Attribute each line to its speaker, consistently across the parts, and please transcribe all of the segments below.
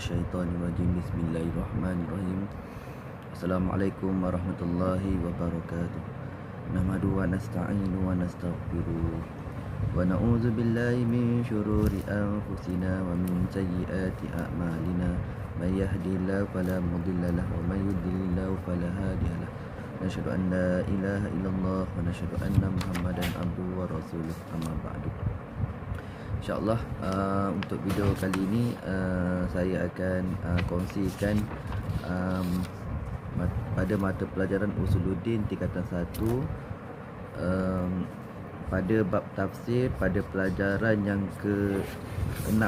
Speaker 1: minasyaitonirrajim. Bismillahirrahmanirrahim. Assalamualaikum warahmatullahi wabarakatuh. Nahmadu wa nasta'inu wa nastaghfiruh wa na'udzu billahi min syururi anfusina wa min sayyiati a'malina. May yahdihillahu fala mudilla lahu wa may yudlil fala hadiya lahu. Nashhadu an la ilaha illallah wa nashhadu anna Muhammadan abduhu wa rasuluh. Amma ba'du. InsyaAllah untuk video kali ini saya akan kongsikan pada mata pelajaran Usuluddin tingkatan 1 pada bab tafsir pada pelajaran yang ke-6.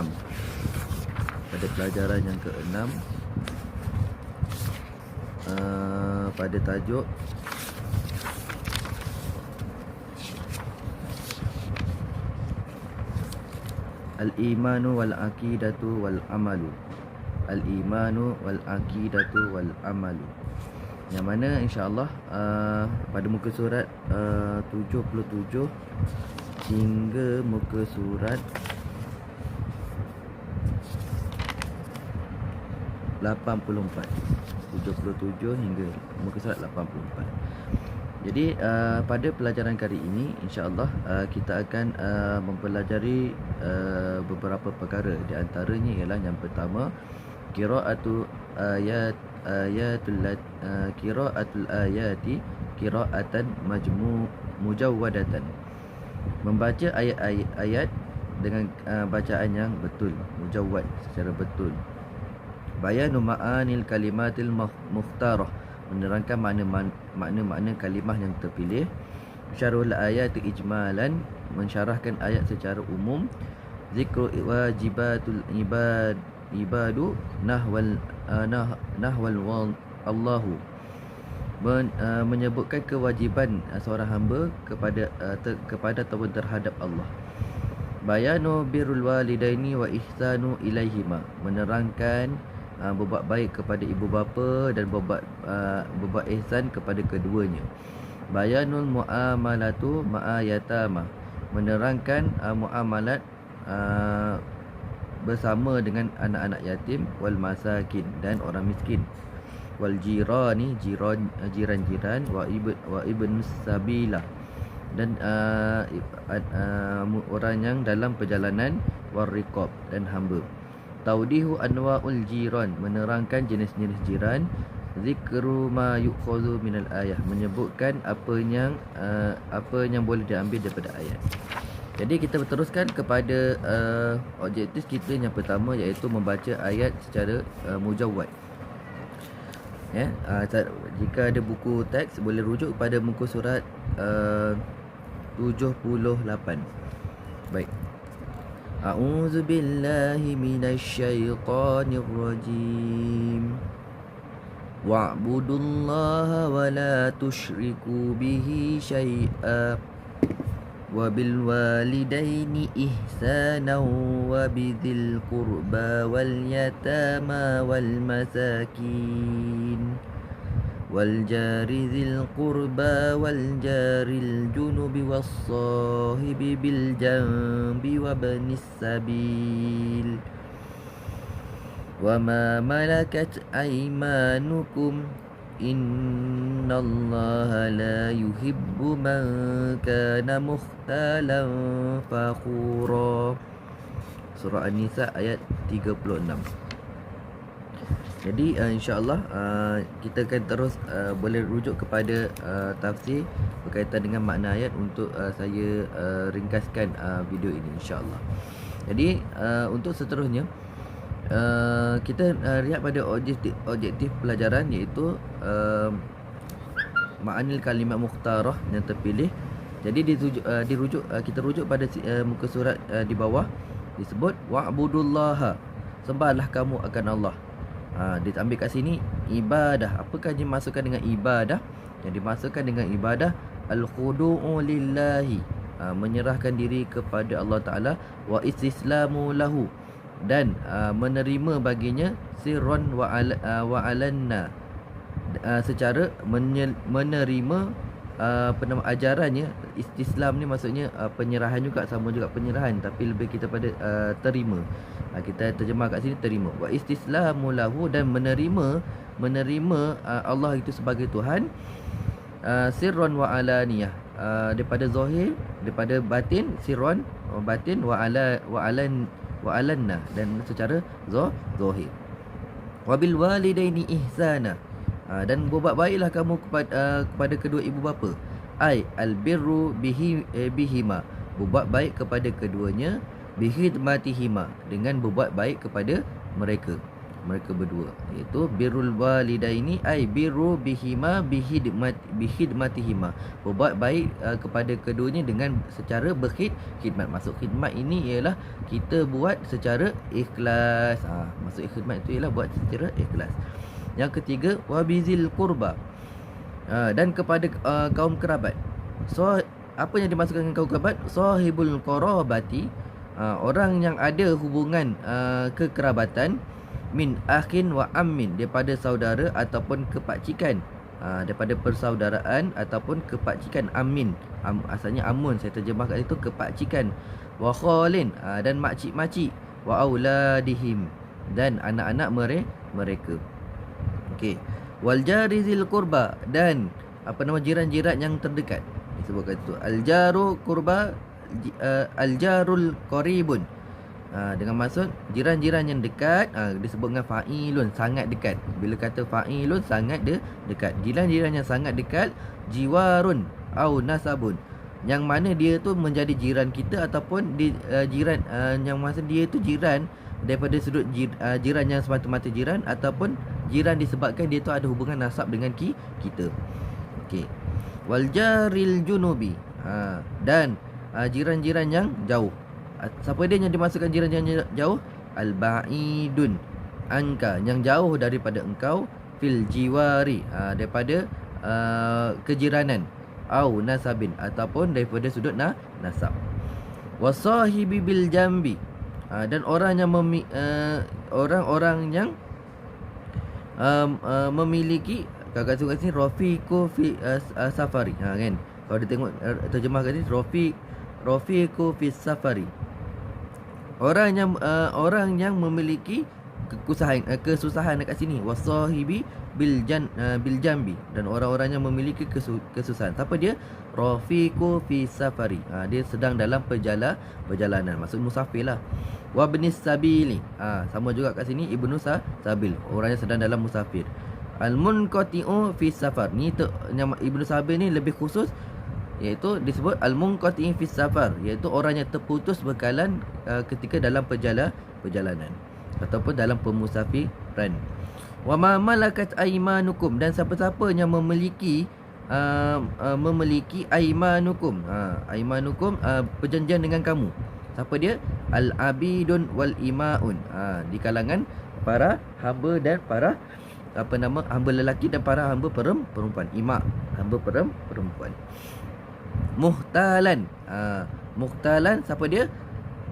Speaker 1: Pada pelajaran yang ke-6 pada tajuk Al-imanu wal aqidatu wal amalu. Al-imanu wal aqidatu wal amalu. Yang mana insya-Allah pada muka surat 77 hingga muka surat 84. 77 hingga muka surat 84. Jadi pada pelajaran kali ini insya-Allah kita akan mempelajari beberapa perkara. Di antaranya ialah yang pertama qiraatul ayati qiraatan mujawwadatan. Membaca ayat-ayat dengan bacaan yang betul, mujawwad, secara betul. Bayanu ma'anil kalimatil mukhtarah, menerangkan makna-makna kalimah yang terpilih. Syarhul ayat ijmalan, mensyarahkan ayat secara umum. Zikru wajibatul ibadu nahwal Allahu, menyebutkan kewajiban seorang hamba kepada ataupun terhadap Allah. Bayanu birrul walidaini wa ihsanu ilaihima, menerangkan berbuat baik kepada ibu bapa dan berbuat ihsan kepada keduanya. Bayanul muamalatu ma'ayatama, menerangkan muamalat bersama dengan anak-anak yatim, wal masakin, dan orang miskin, wal jirani, jiran-jiran, wa ibnus sabilah, dan orang yang dalam perjalanan, war riqab, dan hamba. Taudihu anwa'ul jiran, menerangkan jenis-jenis jiran. Zikru ma yu'khadhu minal ayah, menyebutkan apa yang boleh diambil daripada ayat. Jadi kita berteruskan kepada objektif kita yang pertama, iaitu membaca ayat secara mujawwad. Ya, jika ada buku teks boleh rujuk kepada muka surat 78. Baik. A'udzu billahi minasyaitonir rajim. Wa'budullaha wa la tusyriku bihi syai'a wa bil walidaini ihsanan wa bidzil qurba wal yatama wal masakin wal jari dzil qurba wal jaril junubi was sahibi bil janbi wa banis sabil wa ma malakat aymanukum innallaha la yuhibbu man kana mukhtalan fakhura. Surah An-Nisa ayat 36. Jadi insya-Allah kita akan terus boleh rujuk kepada tafsir berkaitan dengan makna ayat untuk saya ringkaskan video ini insya-Allah. Jadi untuk seterusnya kita lihat pada objektif pelajaran, iaitu ma'anil kalimat mukhtarah yang terpilih. Jadi kita rujuk pada muka surat di bawah disebut wa'budullaha, sembahlah kamu akan Allah. Diambil kat sini ibadah. Apakah yang dimasukkan dengan ibadah? Yang dimasukkan dengan ibadah al-khudu'u lillahi, menyerahkan diri kepada Allah Ta'ala, wa istislamu lahu, dan menerima baginya, sirran wa alanna, secara menerima ajarannya. Istislam ni maksudnya penyerahan juga, sama juga penyerahan, tapi lebih kita pada terima. Kita terjemah kat sini terima. Wa istislamu lahu, dan menerima Allah itu sebagai Tuhan, sirran wa alaniyah, daripada zahir, daripada batin, sirran batin, wa alanna, dan secara zahir. Wabil walidaini ihsana, dan berbuat baiklah kamu kepada kedua ibu bapa. Ai albirru bihima, berbuat baik kepada keduanya, bihidmatihima, dengan berbuat baik kepada mereka berdua, iaitu birrul walidaini ai birru bihima bihidmatihima, berbuat baik kepada keduanya dengan secara berkhidmat. Maksud khidmat ini ialah kita buat secara ikhlas. Maksud khidmat itu ialah buat secara ikhlas. Yang ketiga, wabizil qurba, dan kepada kaum kerabat. So apa yang dimaksudkan dengan kaum kerabat? Sahibul qarabati, orang yang ada hubungan kekerabatan, min akhin wa ammin, daripada saudara ataupun kepakcikan, daripada persaudaraan ataupun kepakcikan. Amin, asalnya amun, saya terjemah kat situ kepakcikan. Wa khalin, dan makcik-makcik. Wa auladihim, dan anak-anak mereka. Okey. Wal jarizil qurba, dan jiran-jiran yang terdekat. Disebutkan itu al-jaru qurba, al-jarul qaribun, dengan maksud jiran-jiran yang dekat. Disebut dengan fa'ilun, sangat dekat. Bila kata fa'ilun, sangat dekat. Jiran-jiran yang sangat dekat, jiwarun au nasabun, yang mana dia tu menjadi jiran kita, ataupun jiran yang masa dia tu jiran daripada sudut jiran yang semata-mata jiran, ataupun jiran disebabkan dia tu ada hubungan nasab dengan kita. Okey. Wal jaril junubi, dan jiran-jiran yang jauh. Siapa dia yang dimasukkan jiran-jiran yang jauh? Al-ba'idun anka, yang jauh daripada engkau, fil jiwari, daripada kejiranan, au nasabin, ataupun daripada sudut nasab. Wasahibi bil jambi, dan orang yang orang-orang yang memiliki, kakak suka sini rafiqu fi safari, kan. Kalau dia tengok terjemah kat sini, rafiqu fi safari, orang yang memiliki kesusahan dekat sini. Wasahibi bil jambi, dan orang-orang yang memiliki kesusahan. Siapa dia? Rafiqu fi safari, dia sedang dalam perjalanan, maksud musafir lah. Wa ibnis sabili, sama juga kat sini ibnu sabil, orang yang sedang dalam musafir. Al-munqati'u fi safar, ni ibnu sabil ni lebih khusus, iaitu disebut al-munqati'u fi safar, iaitu orang yang terputus bekalan ketika dalam perjalanan ataupun dalam pemusafiran. Wa ma malakat aymanukum, dan siapa-siapa yang memiliki aymanukum, aymanukum perjanjian dengan kamu. Siapa dia? Al-abidun wal imaun, di kalangan para hamba dan para hamba lelaki dan para hamba perempuan. Ima, hamba perempuan. Muhtalan, muhtalan siapa dia?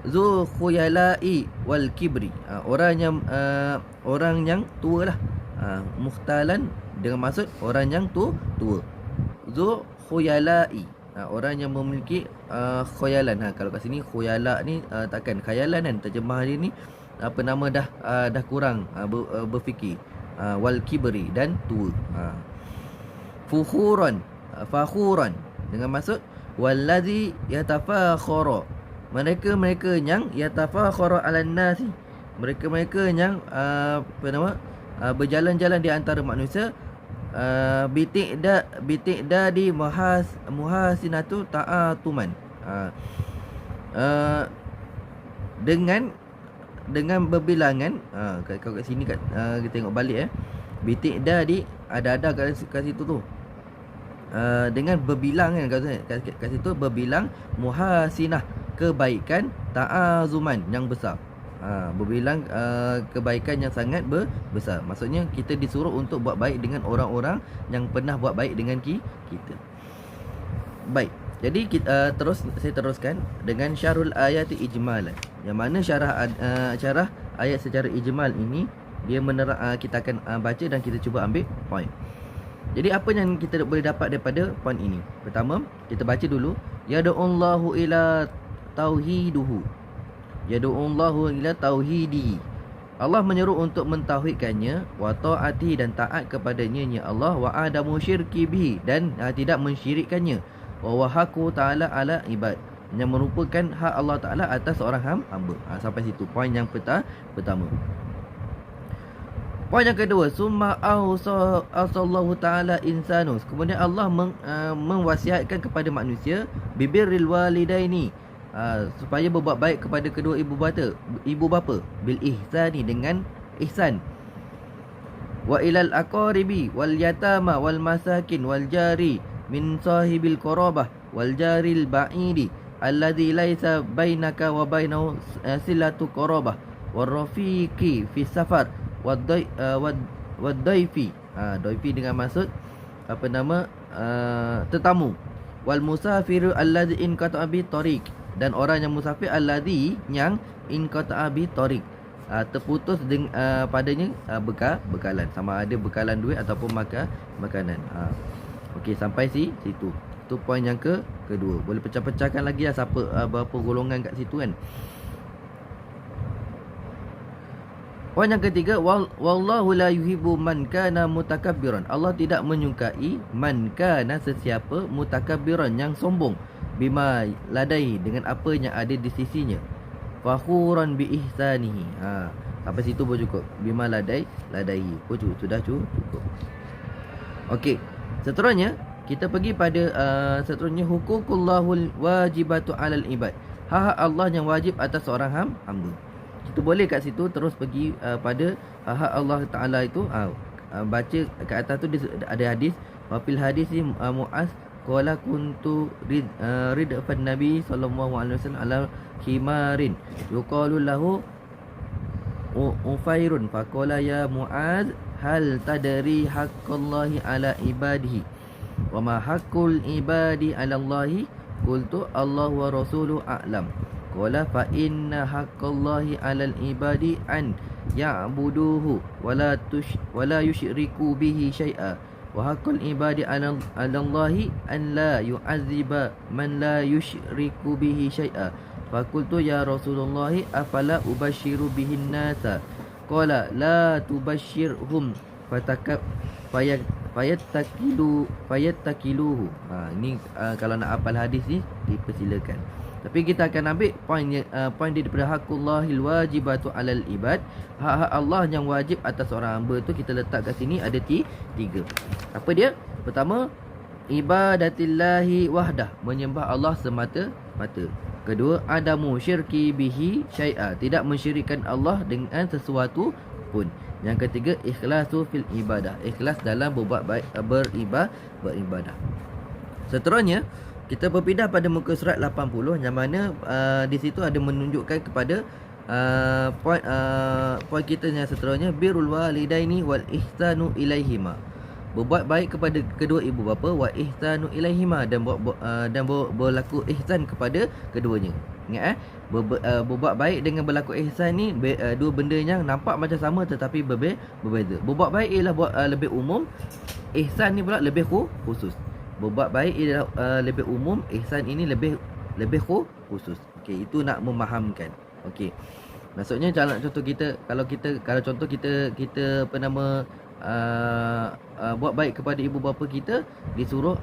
Speaker 1: Zu khuyalai wal kibri, orang yang tua lah. Muhtalan dengan maksud orang yang tua. Zu khuyalai, orang yang memiliki khayalan. Kalau kat sini khuyala ni takkan khayalan kan, terjemah dia ni dah kurang berfikir. Wal kibri, dan tua. Fakhuran dengan maksud wallazi yatafakhara, mereka yang yatafakhara 'alan nasi, mereka yang berjalan-jalan di antara manusia, bitikda di muhasinatu ta'atuman, dengan berbilangan. Kalau kat sini kita tengok balik bitikda di ada kat situ tu, dengan berbilang kan, kat situ berbilang, muhasinah kebaikan, ta'azuman yang besar, berbilang kebaikan yang sangat besar. Maksudnya kita disuruh untuk buat baik dengan orang-orang yang pernah buat baik dengan kita. Baik, jadi saya teruskan dengan syarhul ayat ijmalan, yang mana syarah ayat secara ijmal ini dia kita akan baca dan kita cuba ambil point. Jadi apa yang kita boleh dapat daripada poin ini? Pertama, kita baca dulu. Yad'ullahu ila tauhiduhu. Yad'ullahu ila tauhidi. Allah menyeru untuk mentauhidkannya, wa ta'ati dan taat kepadanya ya Allah, wa adamu syirki bihi dan tidak mensyirikkannya, wa haqqu ta'ala ala ibad, yang merupakan hak Allah Taala atas seorang hamba. Sampai situ poin yang pertama. Poin yang kedua, summa ausallahu ta'ala insanus. Kemudian Allah mewasiatkan kepada manusia bibirril walidaini, supaya berbuat baik kepada kedua ibu bapa, bil ihsani, dengan ihsan, wa ilal aqaribi wal yatama wal masakin wal jari min sahibil qarabah wal jaril ba'idi alladhi laisa bainaka wa bainahu silatu qarabah war rafiqi fi safar wadaifi. Daifi dengan maksud tetamu, wal musafiru alladhi in qata'a bi tariq, dan orang yang musafir alladhi yang in qata'a bi tariq, terputus padanya bekalan, sama ada bekalan duit ataupun makanan. Okey, sampai situ. Itu poin yang kedua. Boleh pecah-pecahkan lagi siapa berapa golongan kat situ kan. Poin yang ketiga, wallahu la yuhibbu man kana mutakabbiran. Allah tidak menyukai man kana, sesiapa, mutakabbiran, yang sombong, bima ladai, dengan apa yang ada di sisinya, fakhuran bi ihsanihi. Sampai situ pun cukup. Bima ladaihi pun sudah cukup. Okey, seterusnya kita pergi pada seterusnya, huququllahul wajibatu alal ibad. Hak Allah yang wajib atas seorang hamba. Kita boleh kat situ terus pergi pada hak Allah Ta'ala itu. Baca kat atas tu ada hadis. Wafil hadis Mu'az qala kuntu ridfan Nabi sallallahu alaihi wasallam ala himarin yuqalu lahu ufairun faqala ya Mu'az hal tadri haqqallahi ala ibadihi wa ma haqqul ibadi ala Allahi, qultu Allah wa rasuluhu a'lam. Qala fa inna haqqallahi 'alal ibadi an ya'buduhu wa la yusyriku bihi syai'a, wa haqqul ibadi 'ala Allahi an la yu'azziba man la yusyriku bihi syai'a. Fa qultu ya Rasulullah afala ubashiru bihin nasa, qala la tubashshirhum fayattakiluhu. Ini kalau nak hafal hadis ni dipersilakan. Tapi kita akan ambil poin daripada haqullahil wajibatu alal ibad. Hak-hak Allah yang wajib atas orang hamba tu kita letak kat sini ada tiga. Apa dia? Pertama, ibadatillahi wahdah, menyembah Allah semata-mata. Kedua, adamu syirki bihi syai'a, tidak mensyirikkan Allah dengan sesuatu pun. Yang ketiga, ikhlasu fil ibadah, ikhlas dalam berbuat baik, beribadah. Seterusnya kita berpindah pada muka surat 80, yang mana di situ ada menunjukkan kepada poin kita yang seterusnya, birrul walidaini wal ihsanu ilaihima, berbuat baik kepada kedua ibu bapa, wa ihsanu ilaihima, dan berlaku ihsan kepada keduanya. Ingat berbuat baik dengan berlaku ihsan ni dua benda yang nampak macam sama tetapi berbeza. Berbuat baik ialah lebih umum, ihsan ni pula lebih khusus. Berbuat baik ialah lebih umum, ihsan ini lebih khusus. Okey, itu nak memahamkan. Okey. Maksudnya contoh kita kalau contoh kita buat baik kepada ibu bapa kita, disuruh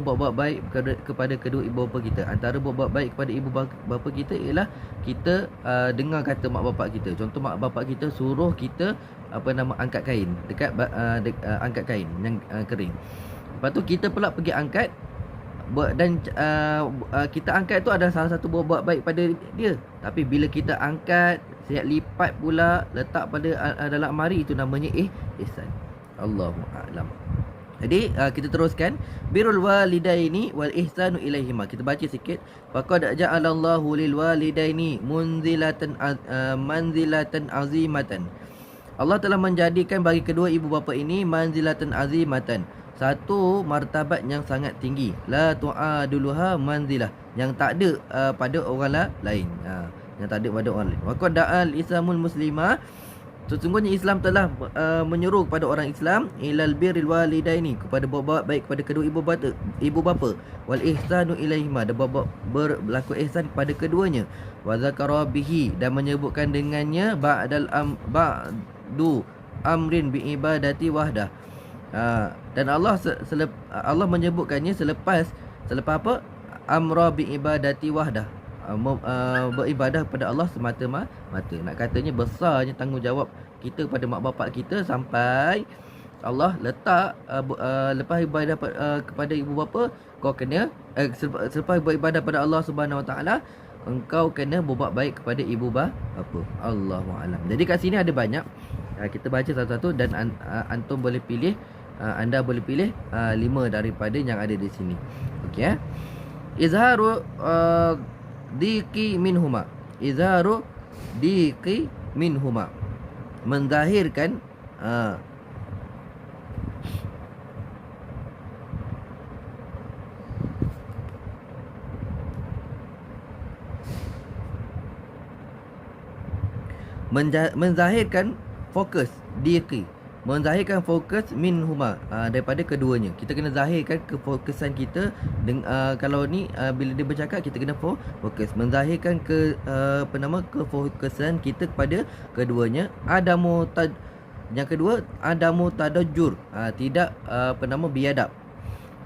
Speaker 1: buat baik kepada kedua ibu bapa kita. Antara buat baik kepada ibu bapa kita ialah kita dengar kata mak bapak kita. Contoh mak bapak kita suruh kita angkat kain angkat kain yang kering. Lepas tu kita pula pergi angkat, dan kita angkat tu ada salah satu buat baik pada dia. Tapi bila kita angkat, siap lipat pula, letak pada dalam almari, itu namanya ihsan. Allahu a'lam. Jadi kita teruskan, birrul walidaini wal ihsanu ilaihima. Kita baca sikit. Faqad ja'alallahu lil walidaini manzilatan azimatan. Allah telah menjadikan bagi kedua ibu bapa ini manzilatan azimatan, satu martabat yang sangat tinggi. La tu'aduluha manzilah, yang tak ada pada orang lain. Yang tak ada pada orang lain. Wa qad da'al islamul muslimah Sesungguhnya Islam telah menyuruh kepada orang Islam ilal birril walidaini, kepada berbuat baik kepada kedua ibu bapa, wal ihsanu ilaihima, dan berlaku ihsan kepada keduanya, wa zakara bihi, dan menyebutkan dengannya ba'du amrin bi ibadati wahdah. Dan Allah menyebutkannya selepas apa? Amra bi ibadati wahdah, beribadah kepada Allah semata-mata. Nak katanya besarnya tanggungjawab kita pada mak bapak kita sampai Allah letak lepas ibadah kepada ibu bapa, kau kena selepas beribadah pada Allah Subhanahu Wa Taala, engkau kena berbuat baik kepada ibu bapa. Allahu a'lam. Jadi kat sini ada banyak, kita baca satu-satu dan antum boleh pilih, anda boleh pilih 5 daripada yang ada di sini. Okey. Izharu diki minhuma. Izharu diki minhuma, menzahirkan menzahirkan fokus diki, menzahirkan fokus minhuma, daripada keduanya. Kita kena zahirkan kefokusan kita kalau ni bila dia bercakap kita kena fokus, menzahirkan kefokusan kita kepada keduanya. Yang kedua, adamu tadajjur, tidak biadab.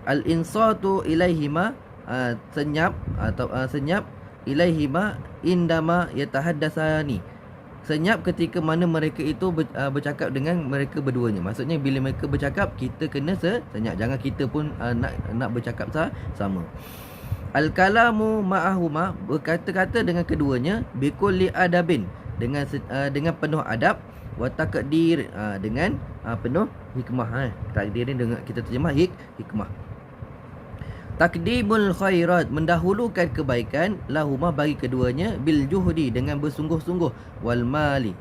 Speaker 1: Al insatu ilaihima, senyap atau senyap ilaihima indama yatahaddasani, senyap ketika mana mereka itu bercakap dengan mereka berduanya. Maksudnya bila mereka bercakap, kita kena senyap. Jangan kita pun nak bercakap sama. Al-kalamu ma'ahuma, berkata-kata dengan keduanya, bikulli adabin, dengan penuh adab, wa taqdir, dengan penuh hikmah. Takdir ni dengan kita terjemah hikmah. Takdimul khairat, mendahulukan kebaikan, lahumah, bagi keduanya, bil juhdi, dengan bersungguh-sungguh, wal mali,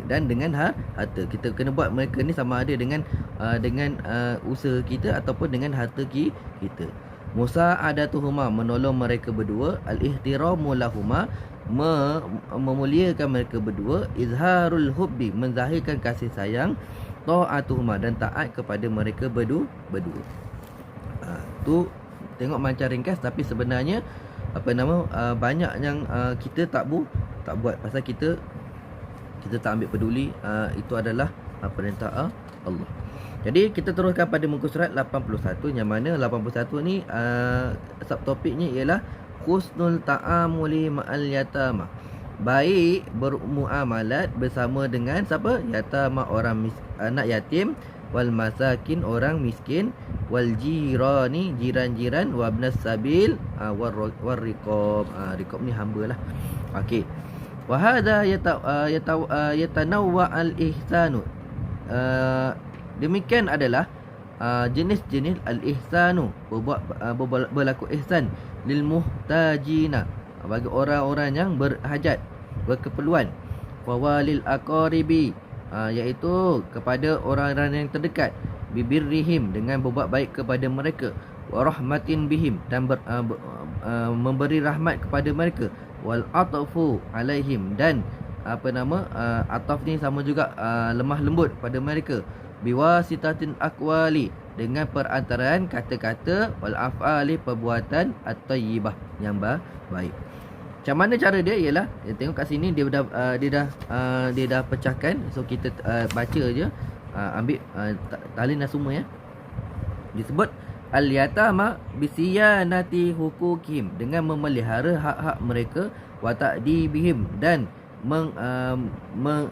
Speaker 1: dan dengan harta. Kita kena buat mereka ni sama ada dengan usaha kita ataupun dengan harta kita. Musa'adatuhuma, menolong mereka berdua. Al ihtiramu lahuma, memuliakan mereka berdua. Izharul hubbi, menzahirkan kasih sayang. Ta'atuhuma, dan taat kepada mereka berdua. Tu tengok macam ringkas, tapi sebenarnya banyak yang kita tak buat pasal kita tak ambil peduli. Itu adalah perintah Allah. Jadi kita teruskan pada muka surat 81, yang mana 81 ni subtopiknya ialah husnul ta'amuli ma'al yatama, baik bermuamalat bersama dengan siapa? Yatama, anak yatim, wal masakin, orang miskin, wal jirani, jiran-jiran, wa ibnas sabil, war riqab. Riqab ni hamba lah. Okey. Wa hadha yatanawwa al ihsanu. Demikian adalah jenis-jenis al ihsanu, berlaku ihsan lil muhtajina, bagi orang-orang yang berhajat, berkeperluan. Wa walil aqaribi, iaitu kepada orang-orang yang terdekat, bibirrihim, dengan berbuat baik kepada mereka, wa rahmatin bihim, dan memberi rahmat kepada mereka, wal atafu alaihim, dan ataf ni sama juga lemah lembut pada mereka, biwasitatin aqwali, dengan perantaraan kata-kata, wal af'ali, perbuatan, at-tayyibah, yang baik. Macam mana cara dia? Ialah tengok kat sini dia dah pecahkan. So kita baca je, ambil talin dah semua ya. Disebut al-yatama bisiyanati hukukim, dengan memelihara hak-hak mereka, wa ta'dibihim, dan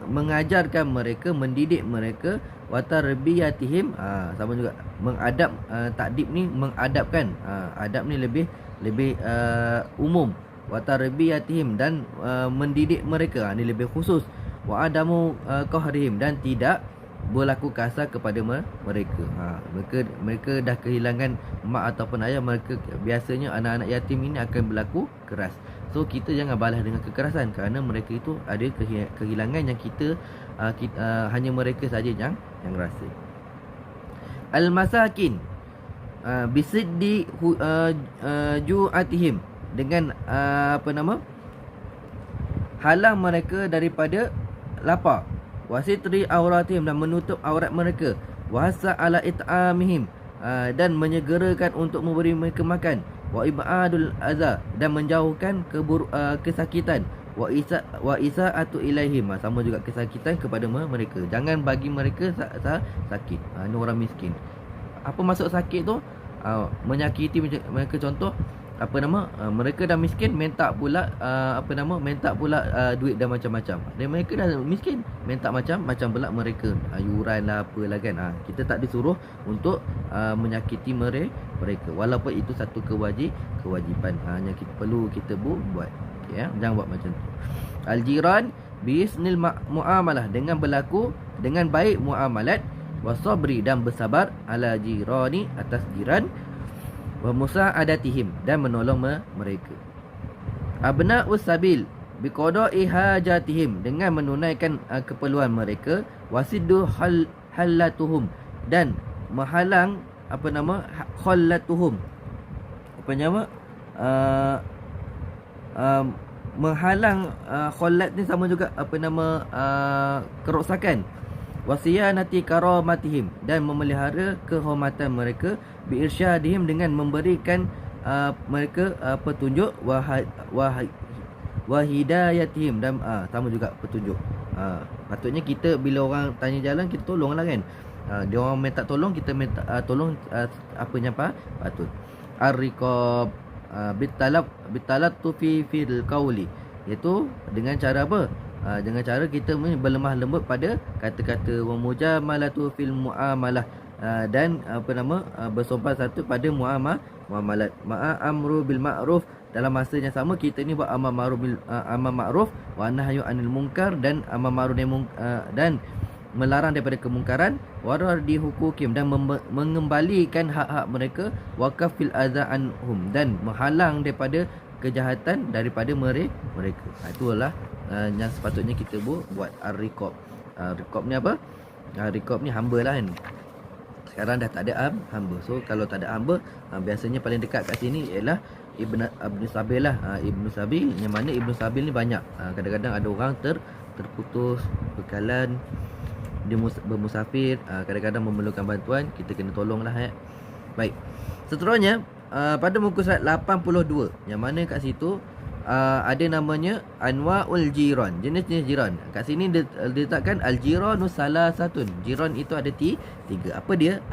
Speaker 1: mengajarkan mereka, mendidik mereka, wa tarbiyatihim, sama juga mengadab. Takdib ni mengadabkan, adab ni lebih umum. Wa tarbiyatihim, dan mendidik mereka, ni lebih khusus. Wa adamu qahrihim, dan tidak berlaku kasar kepada mereka. Mereka dah kehilangan mak ataupun ayah mereka. Biasanya anak-anak yatim ini akan berlaku keras. So kita jangan balas dengan kekerasan, kerana mereka itu ada kehilangan yang kita hanya mereka saja yang rasa. Al-masakin bisiddi ju'atihim, dengan halang mereka daripada lapar. wasitri auratihim, dan menutup aurat mereka, wahasa ala it'amihim, dan menyegerakan untuk memberi mereka makan, wa ibadul adza, dan menjauhkan kesakitan, wa isaatu ilaihim, sama juga kesakitan kepada mereka. Jangan bagi mereka sakit. Ini orang miskin. Apa maksud sakit tu? Menyakiti mereka. Contoh mereka dah miskin, minta pula duit dan macam-macam. Dan mereka dah miskin, minta macam pula mereka, yuran lah apalah kan. Kita tak disuruh untuk menyakiti mereka, walaupun itu satu kewajiban yang kita perlu buat. Okay, jangan buat macam tu. Al-jiran bisnil muamalah, dengan berlaku dengan baik muamalat, wasabri, dan bersabar, ala jirani, atas jiran, wa musa'adatihim, dan menolong mereka. Abna'us sabil biqada'i hajatihim, dengan menunaikan keperluan mereka, wasiddu halatuhum, dan menghalang khallatuhum, menghalang khallat ni sama juga kerosakan, wasiyanati karamatihim, dan memelihara kehormatan mereka, biirsyadihim, dengan memberikan mereka petunjuk, wahidayatihim, dan sama juga petunjuk. Patutnya kita bila orang tanya jalan, kita tolonglah kan. Dia orang minta tolong, kita minta tolong apa yang patut. Ar-riqab bitalatu fil qawli, iaitu dengan cara apa? Dengan cara kita berlemah lembut pada kata-kata, wa mujamalatu fil muamalah, dan bersopan satu pada muamalat, ma'a amru bil ma'ruf, dalam masa yang sama kita ni buat amar ma'ruf wa nahyu anil munkar, dan amar ma'ruf dan melarang daripada kemungkaran, waradi hukukim, dan mengembalikan hak-hak mereka, waqafil adza anhum, dan menghalang daripada kejahatan daripada mereka. Itulah yang sepatutnya kita buat. Ar-riqab. Riqab ni apa? Riqab ni hamba lah kan. Sekarang dah tak ada hamba. So kalau tak ada hamba, biasanya paling dekat kat sini ialah Ibnu Sabil lah. Ibnu Sabil, yang mana Ibnu Sabil ni banyak. Kadang-kadang ada orang terputus bekalan, dia bermusafir, kadang-kadang memerlukan bantuan, kita kena tolong lah. Baik. Seterusnya pada muka surat 82, yang mana kat situ ada namanya anwa'ul jiran, jenis-jenis jiran. Kat sini diletakkan al-jiranu salasatun. Jiran itu ada tiga. Apa dia?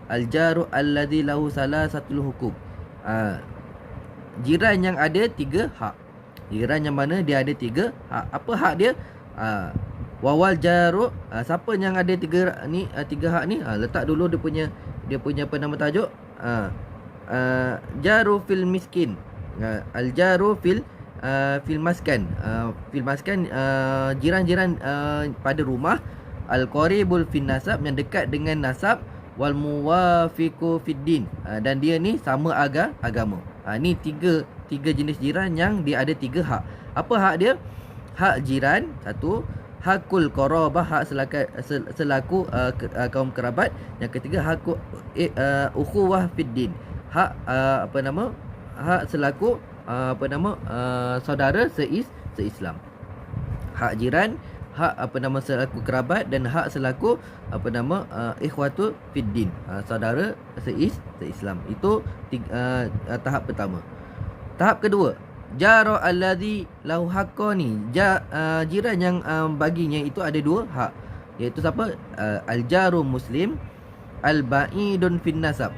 Speaker 1: Al-jaru alladhi lahu salasatul hukum. Jiran yang ada tiga hak. Jiran yang mana dia ada tiga hak. Apa hak dia? Wawal jaru, siapa yang ada tiga hak ni? Letak dulu dia punya apa nama tajuk? Jaru fil miskin. Al jaru fil maskan. Fil maskan, jiran-jiran pada rumah. Al qaribul fin nasab, yang dekat dengan nasab. Wal muwafiqu fid din, dan dia ni sama agama. Ni tiga jenis jiran yang dia ada tiga hak. Apa hak dia? Hak jiran satu, hakul qarabah, hak selaku kaum kerabat. Yang ketiga hakul ukhuwah fid din, hak hak selaku saudara seislam. Hak jiran, hak selaku kerabat, dan hak selaku ikhwatu fid din, saudara seislam. Itu tahap pertama. Tahap kedua, jaro alladhi lahu haqqani, jiran yang baginya itu ada dua hak, iaitu siapa? Al-jaru muslim, al-ba'idun fin nasab.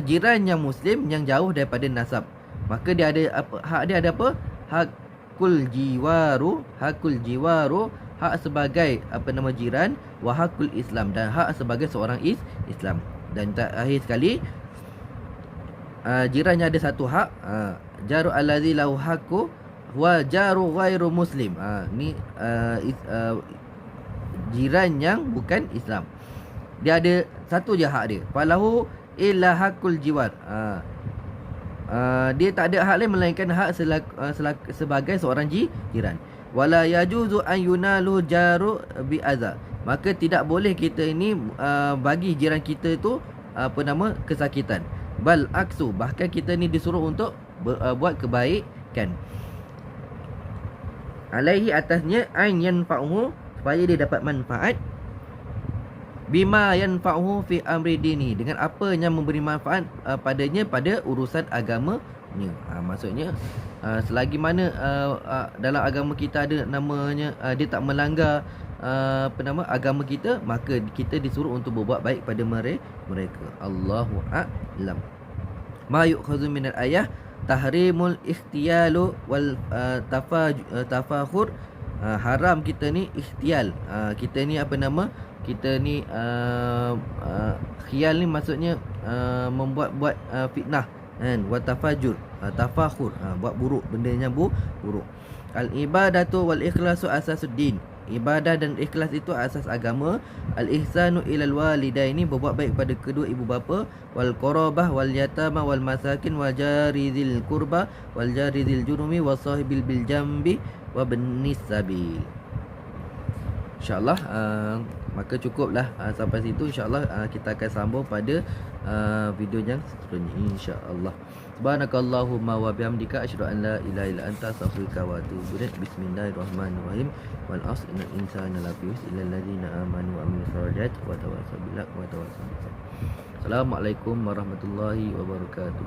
Speaker 1: Jiran yang muslim yang jauh daripada nasab, maka dia ada hak dia ada apa? Hakul jiwaru, hak sebagai jiran, wa hakul islam, dan hak sebagai seorang Islam. Dan terakhir sekali, jirannya ada satu hak, jaru allazi lahu haqqu wa jaru ghairu muslim. Ni jiran yang bukan Islam, dia ada satu je hak dia. Falahu illa hakul jiwar. Dia tak ada hak lain melainkan hak sebagai seorang jiran. Wala yajuzu an yunalu jaru bi adza, maka tidak boleh kita ini bagi jiran kita itu kesakitan. Bal aksu, bahkan kita ni disuruh untuk buat kebaikan. alaihi atasnya an yanfa'uhu, supaya dia dapat manfaat, bima yanfa'uhu fi amri dini, dengan apa yang memberi manfaat padanya pada urusan agamanya. Maksudnya selagi mana dalam agama kita ada namanya dia tak melanggar agama kita, maka kita disuruh untuk berbuat baik pada mereka. Allahu a'lam. Ma yu'khadhu min al-ayah tahrimul ikhtiyalu wal tafakhur. Haram kita ni ikhtial. Kita ni kita ni khiyal ni maksudnya membuat fitnah kan, wa tafajur, tafakhur, buat buruk, benda yang buruk. Al ibadatu wal ikhlasu asasuddin. Ibadah dan ikhlas itu asas agama. Al ihsanu ilal walidaini, berbuat baik pada kedua ibu bapa. Wal qarabah wal yatama wal masakin wal jarizil qurba wal jarizil junumi was sahibil bil jambi wa benis sabil. InsyaAllah maka cukuplah sampai situ. InsyaAllah kita akan sambung pada video yang seterusnya, InsyaAllah. Subhanakallahumma wa bihamdika asyhadu an la ilaha illa anta astaghfiruka wa atubu ilaik. Bismillahirrahmanirrahim. Wal 'asri innal insana lafi khusr illa alladziina aamanu wa 'amilus shalihaati wa tawassaw bil haqqi wa tawassaw bis sabr. Assalamualaikum warahmatullahi wabarakatuh.